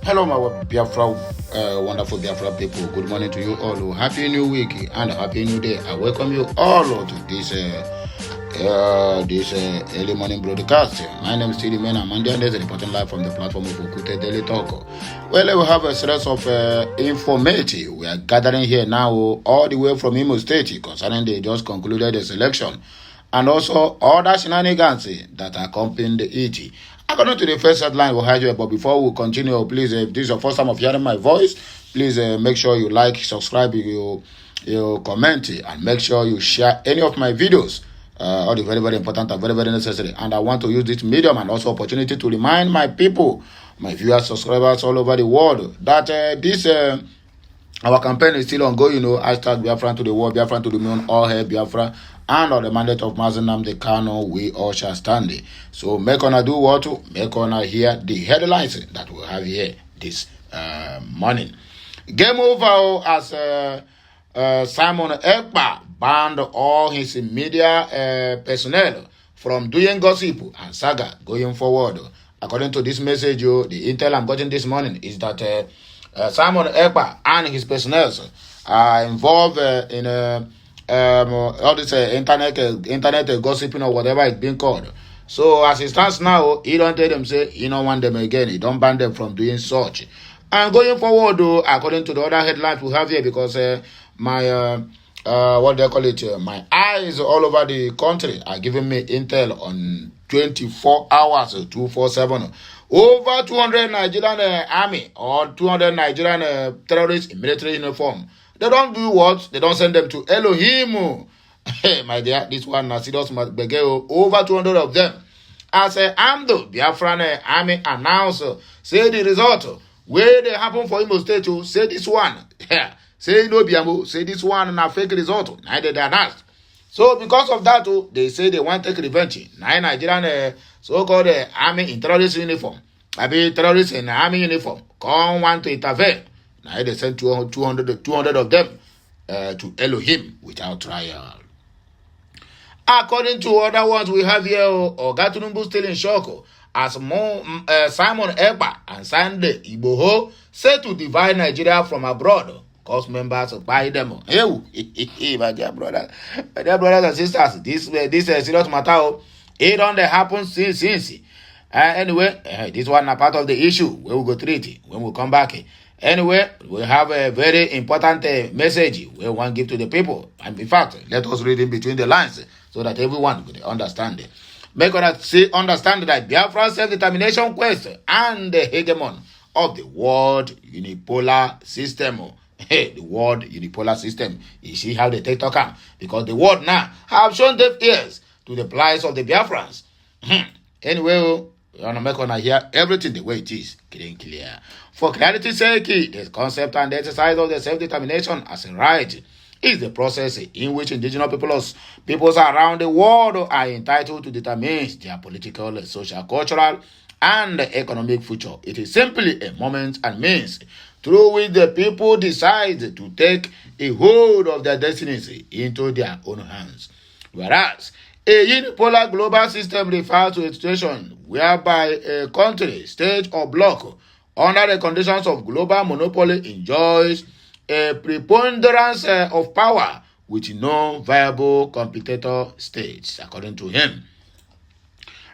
Hello, my Biafra, wonderful Biafra people. Good morning to you all. Happy New Week and Happy New Day. I welcome you all to this early morning broadcast. My name is Tilly Man. I'm Monday and there's a reporting live from the platform of Okute Daily Talk. Well, we have a series of information. We are gathering here now all the way from Imo State concerning the just concluded election and also other shenanigans that accompany it. According to the first headline we had here, but before we continue, please, if this is your first time of hearing my voice, please make sure you like, subscribe, you comment, and make sure you share any of my videos. All the very, very important and very, very necessary. And I want to use this medium and also opportunity to remind my people, my viewers, subscribers all over the world, that our campaign is still ongoing. Hashtag Biafran to the world, Biafran to the moon, all hail Biafra, and on the mandate of Mazi Nnamdi Kanu, we all shall stand. So make on do what to make on hear the headlines that we have here this morning. Game over as Simon Ekpa banned all his media personnel from doing gossip and saga going forward. According to this message, the intel I'm getting this morning is that Simon Ekpa and his personnel are involved in all this internet gossiping or whatever it's being called. So as it stands now, he don't tell them say he don't want them again. He don't ban them from doing such. And going forward, according to the other headlines we have here, because my what they call it, my eyes all over the country are giving me intel on 24 hours, 247. Over 200 Nigerian army or 200 Nigerian terrorists in military uniform. They don't do what? They don't send them to Elohim. Hey, my dear, this one is serious. Over 200 of them. As AMDO, BIAFRANS army announced, say the result. Where they happen for Imo State, say this one. Say no Biamo, say this one and a fake result. Neither they announced. So because of that, they say they want to take revenge. Nine Nigerian so-called army in terrorist uniform. I mean terrorists in army uniform. Come want to intervene. Now they sent 200 of them to Elohim without trial. According to other ones we have here, Ogatunumbu still in shock as Simon Ekpa and Sunday Igboho said to divide Nigeria from abroad. Cause members buy them. Hey, my dear brothers and sisters, this serious matter. It don't happen since. Anyway, this one a part of the issue. We will go treat it when we come back. Anyway, we have a very important message we want to give to the people. And in fact, let us read in between the lines so that everyone will understand it. Make us understand that Biafra's self-determination quest and the hegemon of the world unipolar system. Hey, the world unipolar system. You see how they take talk? Because the world now have shown deaf ears to the plight of the Biafrans. Anyway, we want to make on hear everything the way it is, clear. For clarity's sake, the concept and the exercise of the self-determination as a right is the process in which indigenous peoples around the world are entitled to determine their political, social, cultural, and economic future. It is simply a moment and means through which the people decide to take a hold of their destinies into their own hands. Whereas a unipolar global system refers to a situation whereby a country, state, or bloc under the conditions of global monopoly enjoys a preponderance of power with no viable competitor states, according to him.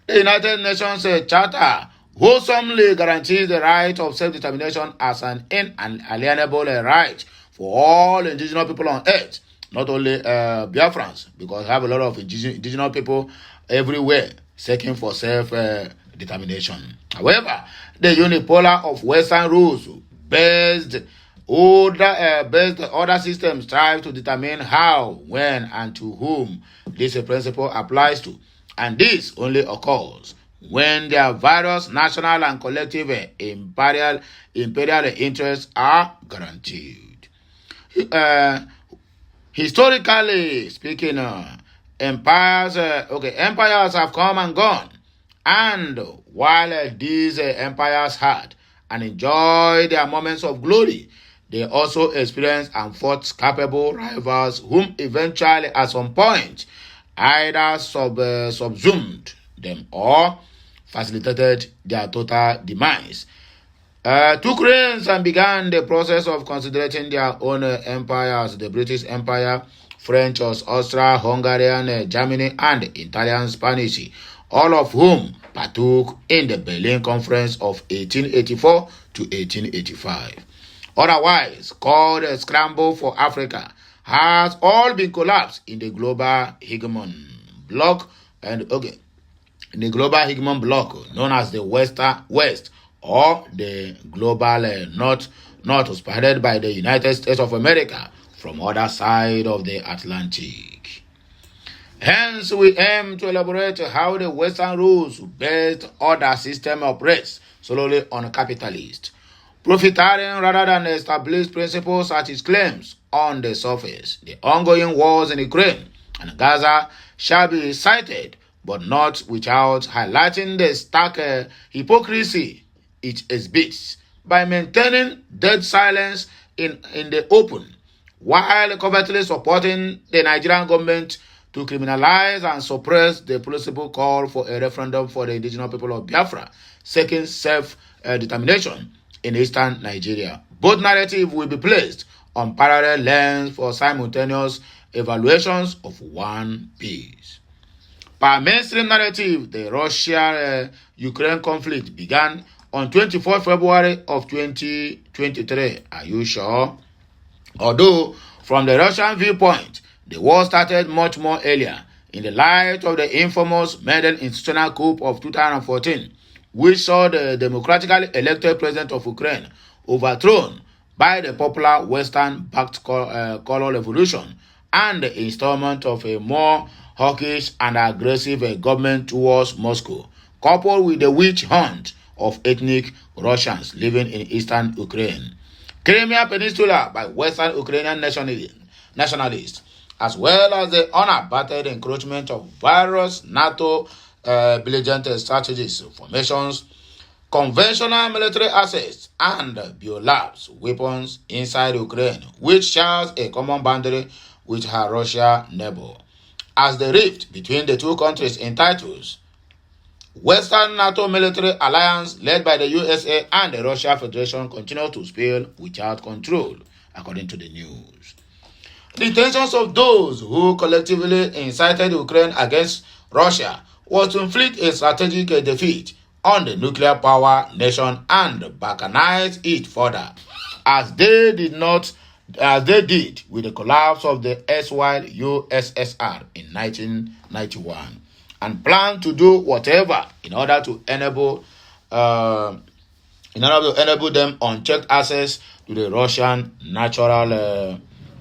The United Nations Charter wholesomely guarantees the right of self-determination as an inalienable right for all indigenous people on earth, not only Biafrans, because we have a lot of indigenous people everywhere seeking for self-determination. However, the unipolar of Western rules based other systems strive to determine how, when, and to whom this principle applies to, and this only occurs when their various national and collective imperial interests are guaranteed. Historically speaking, empires have come and gone, and while these empires had and enjoyed their moments of glory, they also experienced and fought capable rivals whom eventually at some point either subsumed them or facilitated their total demise. took reins and began the process of considering their own empires, the British Empire, French, Austro-Hungarian, Germany, and Italian Spanish, all of whom partook in the Berlin Conference of 1884 to 1885. Otherwise called a scramble for Africa, has all been collapsed in the global hegemon bloc in the global hegemon bloc known as the West or the global North, spearheaded by the United States of America from other side of the Atlantic. Hence, we aim to elaborate how the Western rules-based order system operates solely on capitalists, profiteering rather than established principles as it claims on the surface. The ongoing wars in Ukraine and Gaza shall be cited, but not without highlighting the stark hypocrisy it exhibits by maintaining dead silence in the open, while covertly supporting the Nigerian government to criminalize and suppress the possible call for a referendum for the indigenous people of Biafra, seeking self-determination in eastern Nigeria. Both narratives will be placed on parallel lines for simultaneous evaluations of one piece. Per mainstream narrative, the Russia-Ukraine conflict began on 24 February of 2023. Are you sure? Although, from the Russian viewpoint, the war started much more earlier, in the light of the infamous maiden institutional coup of 2014, which saw the democratically elected president of Ukraine overthrown by the popular Western-backed color revolution and the installment of a more hawkish and aggressive government towards Moscow, coupled with the witch hunt of ethnic Russians living in eastern Ukraine. Crimea Peninsula by Western Ukrainian nationalists, as well as the unabated encroachment of various NATO belligerent strategies, formations, conventional military assets, and biolabs weapons inside Ukraine, which shares a common boundary with her Russia neighbor. As the rift between the two countries entitles, Western NATO military alliance led by the USA and the Russia Federation continue to spill without control, according to the news. The intentions of those who collectively incited Ukraine against Russia was to inflict a strategic defeat on the nuclear power nation and balkanize it further, as they did with the collapse of the erstwhile USSR in 1991, and plan to do whatever in order to enable them unchecked access to the Russian natural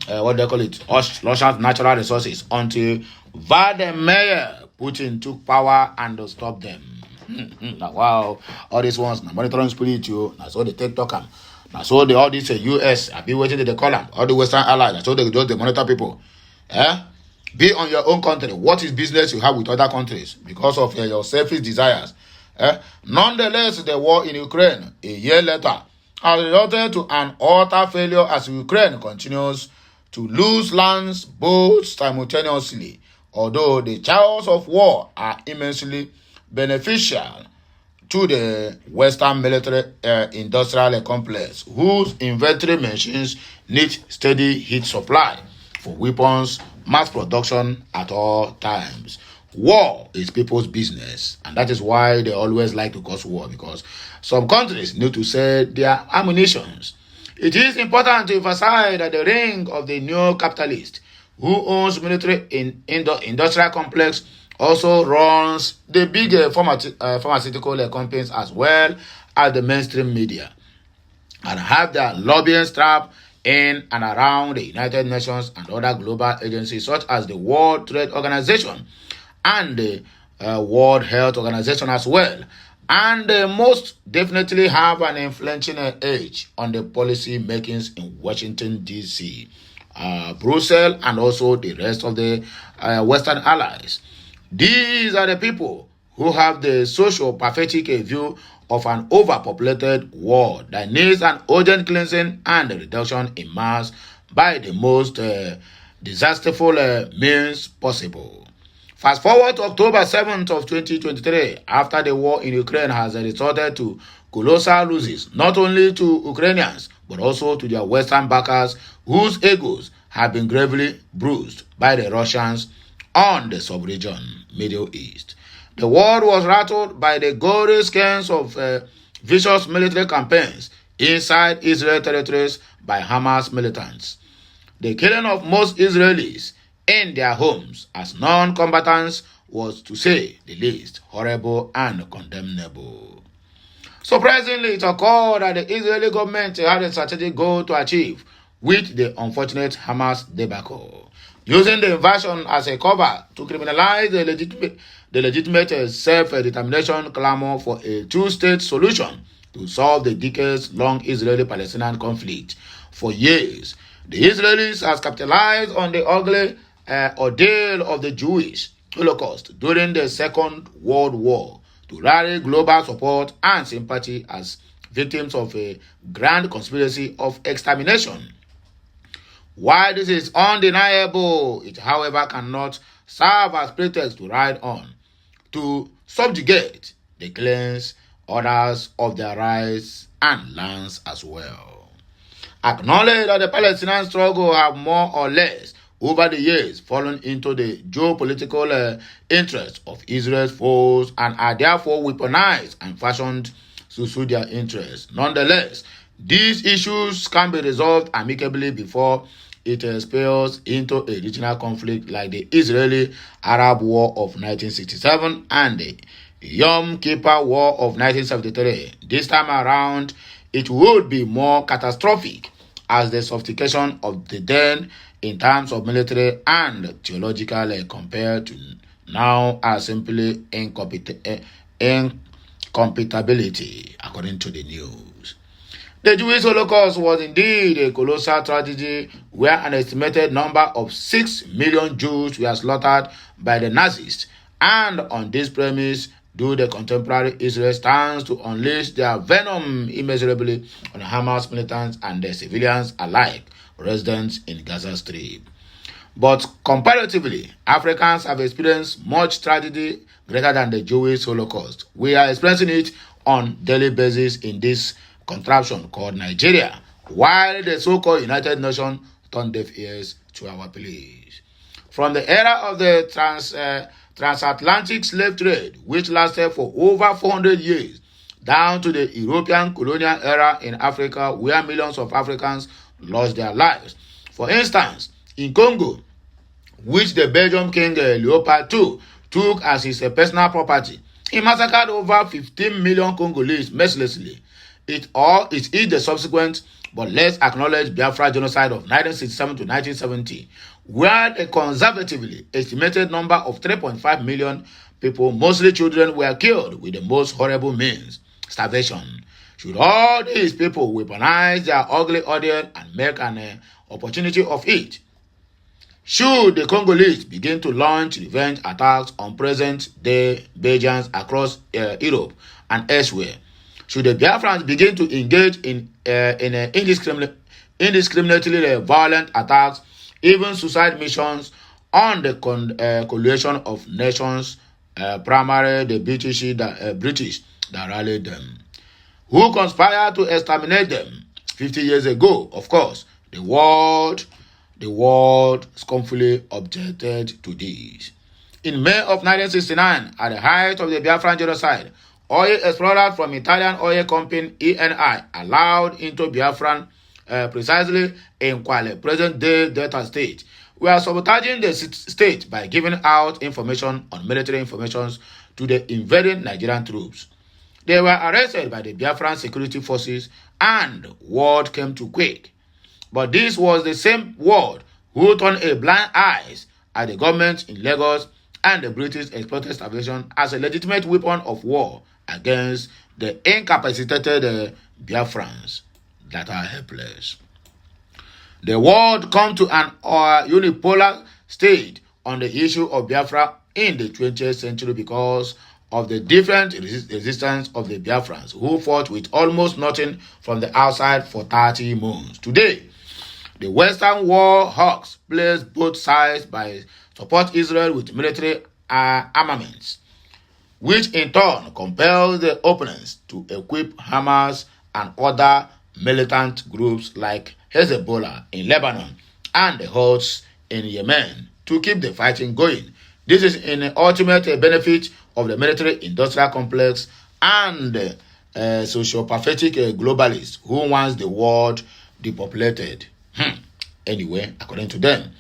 Russia's natural resources until Vladimir Putin took power and stopped them. Wow, all these ones, monitoring spirit, that's all the TikTok am. That's all all these US, I've been waiting to the column, all the Western allies, that's all they do, they monitor people. Be on your own country. What is business you have with other countries because of your selfish desires? Nonetheless, the war in Ukraine, a year later, has resulted to an utter failure as Ukraine continues to lose lands both simultaneously, although the chaos of war are immensely beneficial to the Western military industrial complex, whose inventory machines need steady heat supply for weapons mass production at all times. War is people's business, and that is why they always like to cause war, because some countries need to sell their ammunitions. It is important to emphasize that the ring of the neo-capitalist who owns military industrial complex also runs the big pharmaceutical companies as well as the mainstream media, and have their lobbying strap in and around the United Nations and other global agencies such as the World Trade Organization and the World Health Organization as well. And they most definitely have an influential edge on the policy makings in Washington, D.C., Brussels, and also the rest of the Western allies. These are the people who have the socio-pathetic view of an overpopulated world that needs an urgent cleansing and a reduction in mass by the most disasterful means possible. Fast forward to October 7th of 2023, after the war in Ukraine has resorted to colossal losses not only to Ukrainians but also to their Western backers whose egos have been gravely bruised by the Russians on the sub-region Middle East. The world was rattled by the gory scans of vicious military campaigns inside Israel territories by Hamas militants. The killing of most Israelis in their homes as non-combatants was, to say the least, horrible and condemnable. Surprisingly, it occurred that the Israeli government had a strategic goal to achieve with the unfortunate Hamas debacle, using the invasion as a cover to criminalize the legitimate self-determination clamor for a two-state solution to solve the decades-long Israeli-Palestinian conflict. For years, the Israelis has capitalized on the ugly ordeal of the Jewish Holocaust during the Second World War to rally global support and sympathy as victims of a grand conspiracy of extermination. While this is undeniable, it however cannot serve as pretext to ride on, to subjugate the claims others of their rights and lands as well. Acknowledge that the Palestinian struggle have more or less over the years fallen into the geopolitical interests of Israel's foes and are therefore weaponized and fashioned to suit their interests. Nonetheless, these issues can be resolved amicably before it spills into a regional conflict like the Israeli-Arab War of 1967 and the Yom Kippur War of 1973. This time around, it would be more catastrophic as the sophistication of the then in terms of military and theological compared to now are simply incompatibility, according to the news. The Jewish Holocaust was indeed a colossal tragedy where an estimated number of 6 million Jews were slaughtered by the Nazis, and on this premise do the contemporary Israel stands to unleash their venom immeasurably on Hamas militants and the civilians alike residents in Gaza Strip. But comparatively, Africans have experienced much tragedy greater than the Jewish Holocaust. We are experiencing it on daily basis in this contraption called Nigeria, while the so-called United Nations turn deaf ears to our pleas. From the era of the transatlantic slave trade, which lasted for over 400 years, down to the European colonial era in Africa, where millions of Africans lost their lives. For instance, in Congo, which the Belgian King Leopold II took as his personal property, he massacred over 15 million Congolese mercilessly. It is the subsequent but less acknowledged Biafra genocide of 1967 to 1970, where the conservatively estimated number of 3.5 million people, mostly children, were killed with the most horrible means, starvation. Should all these people weaponize their ugly ordeal and make an opportunity of it? Should the Congolese begin to launch revenge attacks on present-day Belgians across Europe and elsewhere? Should the Biafrans begin to engage in indiscriminately violent attacks, even suicide missions, on the coalition of nations, primarily the British that rallied them? Who conspired to exterminate them 50 years ago? Of course, the world scornfully objected to this. In May of 1969, at the height of the Biafran genocide, oil explorers from Italian oil company ENI allowed into Biafran, precisely in Kwale, present-day Delta State, were sabotaging the state by giving out information on military information to the invading Nigerian troops. They were arrested by the Biafran security forces and world came to quake. But this was the same world who turned a blind eye at the government in Lagos and the British exploited starvation as a legitimate weapon of war against the incapacitated Biafrans that are helpless. The world come to an unipolar state on the issue of Biafra in the 20th century because of the different resistance of the Biafrans who fought with almost nothing from the outside for 30 months. Today, the Western war hawks plays both sides by support Israel with military armaments. which in turn compels the opponents to equip Hamas and other militant groups like Hezbollah in Lebanon and the Houthis in Yemen to keep the fighting going. This is in the ultimate benefit of the military-industrial complex and socio-pathetic globalists who wants the world depopulated. Anyway, according to them,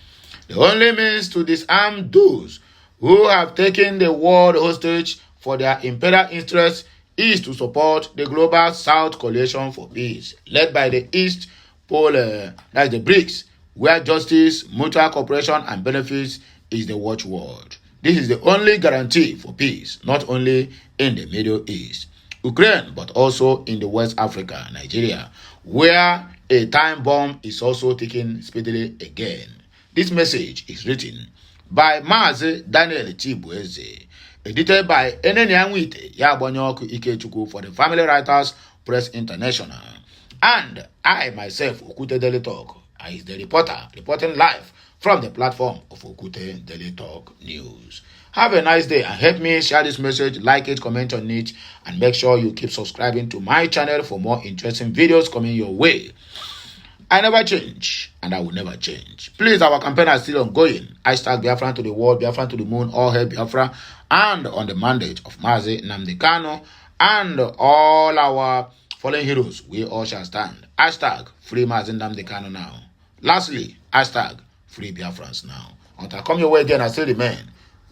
the only means to disarm those who have taken the world hostage for their imperial interests is to support the Global South Coalition for Peace, led by the East Pole, that's the BRICS, where justice, mutual cooperation, and benefits is the watchword. This is the only guarantee for peace, not only in the Middle East, Ukraine, but also in the West Africa, Nigeria, where a time bomb is also ticking speedily again. This message is written by Mazi Daniel Chibueze, edited by Eneni Anwite Yagbonyoku Ikechukwu for the Family Writers Press International, and I myself, Okute Daily Talk, is the reporter reporting live from the platform of Okute Daily Talk News. Have a nice day and help me share this message, like it, comment on it, and make sure you keep subscribing to my channel for more interesting videos coming your way. I never change, and I will never change. Please, our campaign is still ongoing. Hashtag Biafran to the world, Biafran to the moon, all hail Biafra, and on the mandate of Mazi Nnamdi Kanu and all our fallen heroes, we all shall stand. Hashtag free Mazi Nnamdi Kanu now. Lastly, hashtag free Biafrans now. Until I come your way again, I still remain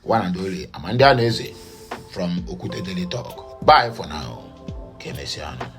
one and only Amanda Neze from Okute Daily Talk. Bye for now. Kemesiano.